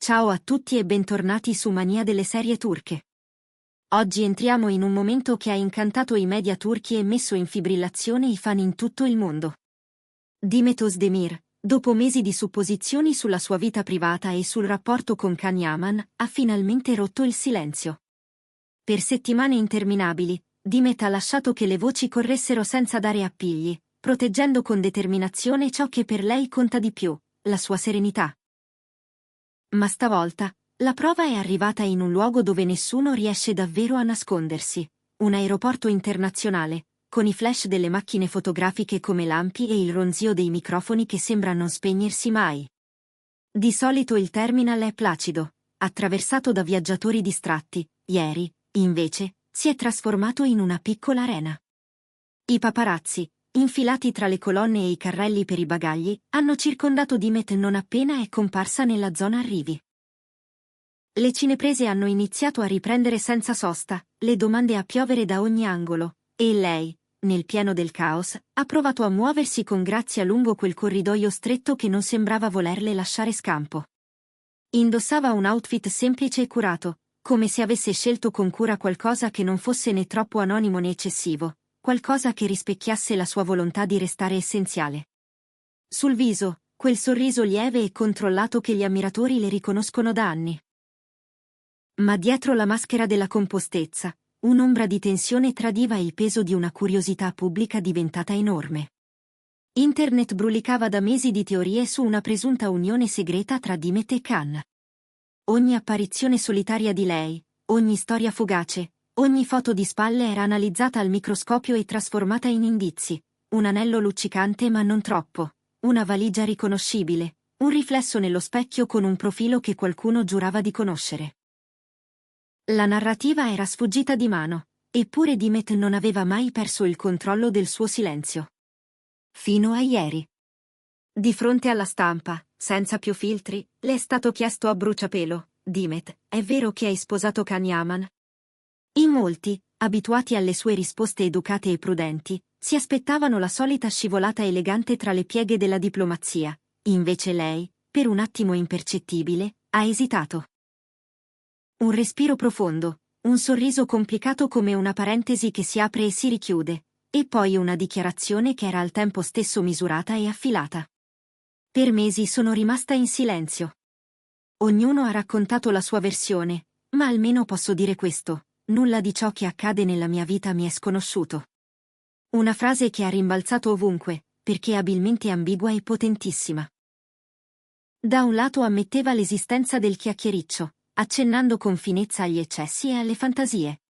Ciao a tutti e bentornati su Mania delle serie turche. Oggi entriamo in un momento che ha incantato i media turchi e messo in fibrillazione i fan in tutto il mondo. Demet Özdemir, dopo mesi di supposizioni sulla sua vita privata e sul rapporto con Can Yaman, ha finalmente rotto il silenzio. Per settimane interminabili, Demet ha lasciato che le voci corressero senza dare appigli, proteggendo con determinazione ciò che per lei conta di più, la sua serenità. Ma stavolta, la prova è arrivata in un luogo dove nessuno riesce davvero a nascondersi, un aeroporto internazionale, con i flash delle macchine fotografiche come lampi e il ronzio dei microfoni che sembra non spegnersi mai. Di solito il terminal è placido, attraversato da viaggiatori distratti, ieri, invece, si è trasformato in una piccola arena. I paparazzi, infilati tra le colonne e i carrelli per i bagagli, hanno circondato Demet non appena è comparsa nella zona arrivi. Le cineprese hanno iniziato a riprendere senza sosta, le domande a piovere da ogni angolo, e lei, nel pieno del caos, ha provato a muoversi con grazia lungo quel corridoio stretto che non sembrava volerle lasciare scampo. Indossava un outfit semplice e curato, come se avesse scelto con cura qualcosa che non fosse né troppo anonimo né eccessivo, qualcosa che rispecchiasse la sua volontà di restare essenziale. Sul viso, quel sorriso lieve e controllato che gli ammiratori le riconoscono da anni. Ma dietro la maschera della compostezza, un'ombra di tensione tradiva il peso di una curiosità pubblica diventata enorme. Internet brulicava da mesi di teorie su una presunta unione segreta tra Demet e Can. Ogni apparizione solitaria di lei, ogni storia fugace, ogni foto di spalle era analizzata al microscopio e trasformata in indizi, un anello luccicante ma non troppo, una valigia riconoscibile, un riflesso nello specchio con un profilo che qualcuno giurava di conoscere. La narrativa era sfuggita di mano, eppure Demet non aveva mai perso il controllo del suo silenzio. Fino a ieri. Di fronte alla stampa, senza più filtri, le è stato chiesto a bruciapelo: Demet, è vero che hai sposato Can Yaman? In molti, abituati alle sue risposte educate e prudenti, si aspettavano la solita scivolata elegante tra le pieghe della diplomazia, invece lei, per un attimo impercettibile, ha esitato. Un respiro profondo, un sorriso complicato come una parentesi che si apre e si richiude, e poi una dichiarazione che era al tempo stesso misurata e affilata. Per mesi sono rimasta in silenzio. Ognuno ha raccontato la sua versione, ma almeno posso dire questo: nulla di ciò che accade nella mia vita mi è sconosciuto. Una frase che ha rimbalzato ovunque, perché abilmente ambigua e potentissima. Da un lato ammetteva l'esistenza del chiacchiericcio, accennando con finezza agli eccessi e alle fantasie.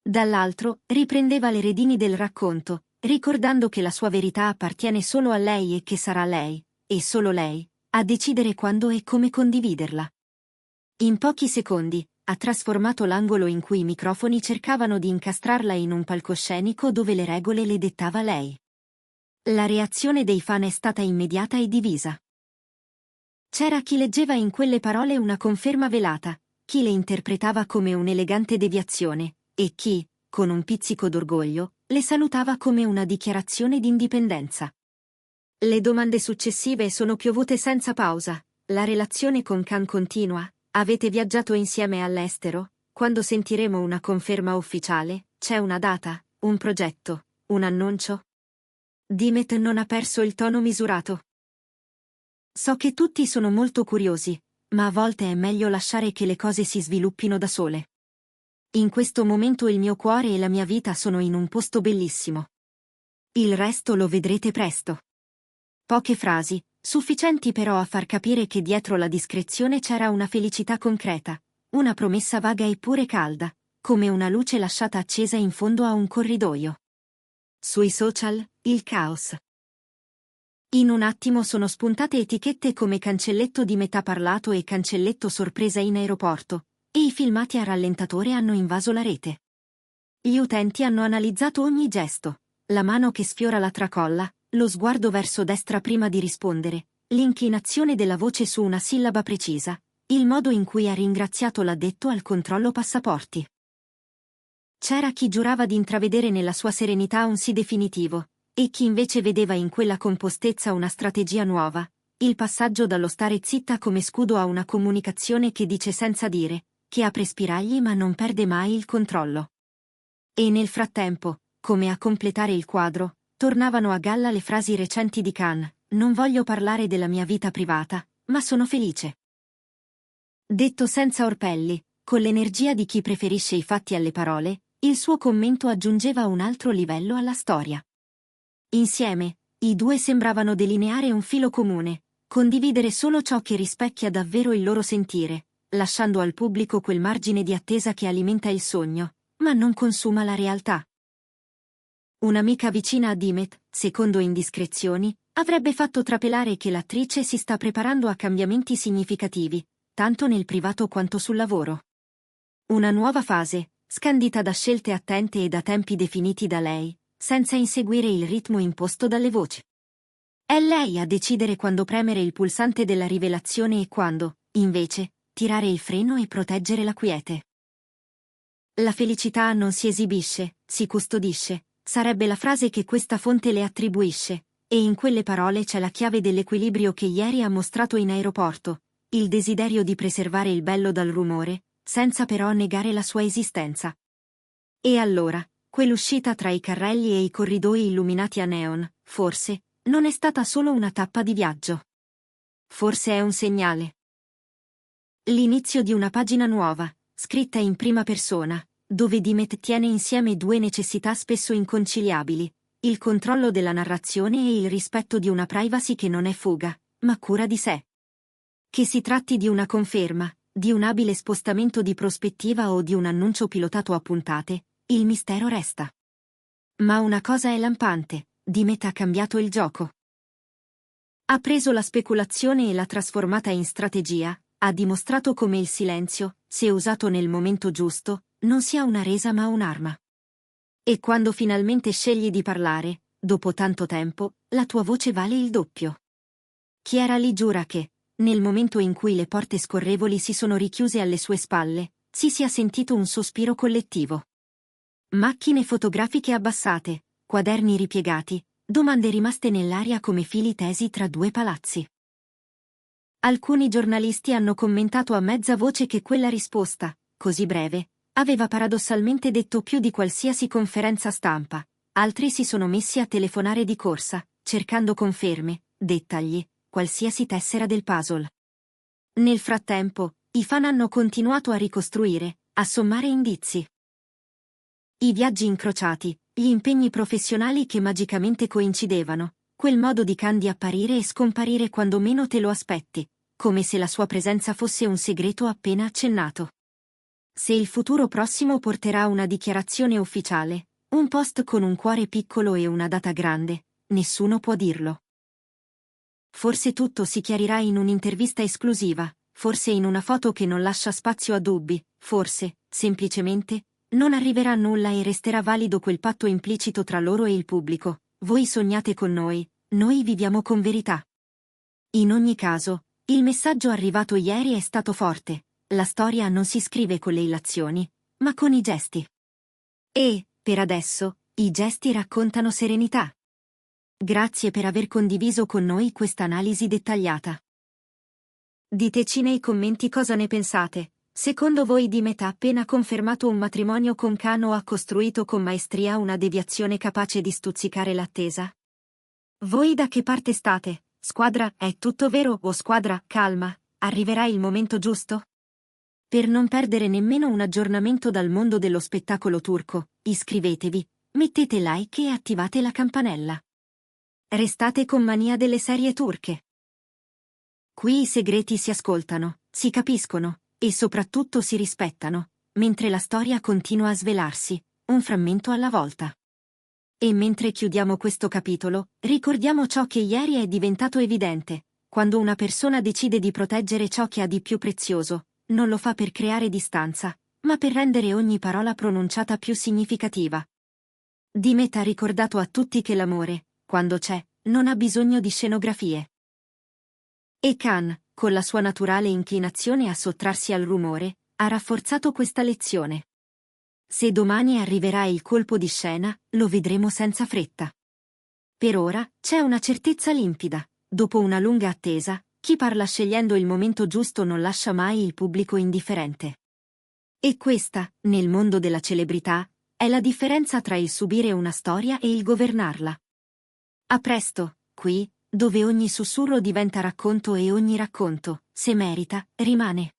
Dall'altro, riprendeva le redini del racconto, ricordando che la sua verità appartiene solo a lei e che sarà lei, e solo lei, a decidere quando e come condividerla. In pochi secondi, ha trasformato l'angolo in cui i microfoni cercavano di incastrarla in un palcoscenico dove le regole le dettava lei. La reazione dei fan è stata immediata e divisa. C'era chi leggeva in quelle parole una conferma velata, chi le interpretava come un'elegante deviazione, e chi, con un pizzico d'orgoglio, le salutava come una dichiarazione d'indipendenza. Le domande successive sono piovute senza pausa: la relazione con Can continua? Avete viaggiato insieme all'estero? Quando sentiremo una conferma ufficiale? C'è una data? Un progetto? Un annuncio? Demet non ha perso il tono misurato. So che tutti sono molto curiosi, ma a volte è meglio lasciare che le cose si sviluppino da sole. In questo momento il mio cuore e la mia vita sono in un posto bellissimo. Il resto lo vedrete presto. Poche frasi, sufficienti però a far capire che dietro la discrezione c'era una felicità concreta, una promessa vaga eppure calda, come una luce lasciata accesa in fondo a un corridoio. Sui social, il caos. In un attimo sono spuntate etichette come cancelletto di metà parlato e cancelletto sorpresa in aeroporto, e i filmati a rallentatore hanno invaso la rete. Gli utenti hanno analizzato ogni gesto, la mano che sfiora la tracolla, lo sguardo verso destra prima di rispondere, l'inclinazione della voce su una sillaba precisa, il modo in cui ha ringraziato l'addetto al controllo passaporti. C'era chi giurava di intravedere nella sua serenità un sì definitivo, e chi invece vedeva in quella compostezza una strategia nuova, il passaggio dallo stare zitta come scudo a una comunicazione che dice senza dire, che apre spiragli ma non perde mai il controllo. E nel frattempo, come a completare il quadro, tornavano a galla le frasi recenti di Khan: non voglio parlare della mia vita privata, ma sono felice. Detto senza orpelli, con l'energia di chi preferisce i fatti alle parole, il suo commento aggiungeva un altro livello alla storia. Insieme, i due sembravano delineare un filo comune, condividere solo ciò che rispecchia davvero il loro sentire, lasciando al pubblico quel margine di attesa che alimenta il sogno, ma non consuma la realtà. Un'amica vicina a Dimet, secondo indiscrezioni, avrebbe fatto trapelare che l'attrice si sta preparando a cambiamenti significativi, tanto nel privato quanto sul lavoro. Una nuova fase, scandita da scelte attente e da tempi definiti da lei, senza inseguire il ritmo imposto dalle voci. È lei a decidere quando premere il pulsante della rivelazione e quando, invece, tirare il freno e proteggere la quiete. La felicità non si esibisce, si custodisce, sarebbe la frase che questa fonte le attribuisce, e in quelle parole c'è la chiave dell'equilibrio che ieri ha mostrato in aeroporto, il desiderio di preservare il bello dal rumore, senza però negare la sua esistenza. E allora, quell'uscita tra i carrelli e i corridoi illuminati a neon, forse, non è stata solo una tappa di viaggio. Forse è un segnale. L'inizio di una pagina nuova, scritta in prima persona, dove Dimet tiene insieme due necessità spesso inconciliabili, il controllo della narrazione e il rispetto di una privacy che non è fuga, ma cura di sé. Che si tratti di una conferma, di un abile spostamento di prospettiva o di un annuncio pilotato a puntate, il mistero resta. Ma una cosa è lampante: Dimet ha cambiato il gioco. Ha preso la speculazione e l'ha trasformata in strategia, ha dimostrato come il silenzio, se usato nel momento giusto, non sia una resa ma un'arma. E quando finalmente scegli di parlare, dopo tanto tempo, la tua voce vale il doppio. Chiara Lee giura che, nel momento in cui le porte scorrevoli si sono richiuse alle sue spalle, si sia sentito un sospiro collettivo. Macchine fotografiche abbassate, quaderni ripiegati, domande rimaste nell'aria come fili tesi tra due palazzi. Alcuni giornalisti hanno commentato a mezza voce che quella risposta, così breve, aveva paradossalmente detto più di qualsiasi conferenza stampa, altri si sono messi a telefonare di corsa, cercando conferme, dettagli, qualsiasi tessera del puzzle. Nel frattempo, i fan hanno continuato a ricostruire, a sommare indizi. I viaggi incrociati, gli impegni professionali che magicamente coincidevano, quel modo di Khan di apparire e scomparire quando meno te lo aspetti, come se la sua presenza fosse un segreto appena accennato. Se il futuro prossimo porterà una dichiarazione ufficiale, un post con un cuore piccolo e una data grande, nessuno può dirlo. Forse tutto si chiarirà in un'intervista esclusiva, forse in una foto che non lascia spazio a dubbi, forse, semplicemente, non arriverà nulla e resterà valido quel patto implicito tra loro e il pubblico: voi sognate con noi viviamo con verità. In ogni caso, il messaggio arrivato ieri è stato forte: la storia non si scrive con le illazioni, ma con i gesti. E, per adesso, i gesti raccontano serenità. Grazie per aver condiviso con noi questa analisi dettagliata. Diteci nei commenti cosa ne pensate. Secondo voi Dimet ha appena confermato un matrimonio con Khan o ha costruito con maestria una deviazione capace di stuzzicare l'attesa? Voi da che parte state? Squadra "è tutto vero" o squadra "calma, arriverà il momento giusto"? Per non perdere nemmeno un aggiornamento dal mondo dello spettacolo turco, iscrivetevi, mettete like e attivate la campanella. Restate con Mania delle serie turche. Qui i segreti si ascoltano, si capiscono, e soprattutto si rispettano, mentre la storia continua a svelarsi, un frammento alla volta. E mentre chiudiamo questo capitolo, ricordiamo ciò che ieri è diventato evidente: quando una persona decide di proteggere ciò che ha di più prezioso, non lo fa per creare distanza, ma per rendere ogni parola pronunciata più significativa. Dimet ha ricordato a tutti che l'amore, quando c'è, non ha bisogno di scenografie. E Khan, con la sua naturale inclinazione a sottrarsi al rumore, ha rafforzato questa lezione. Se domani arriverà il colpo di scena, lo vedremo senza fretta. Per ora, c'è una certezza limpida: dopo una lunga attesa, chi parla scegliendo il momento giusto non lascia mai il pubblico indifferente. E questa, nel mondo della celebrità, è la differenza tra il subire una storia e il governarla. A presto, qui, dove ogni sussurro diventa racconto e ogni racconto, se merita, rimane.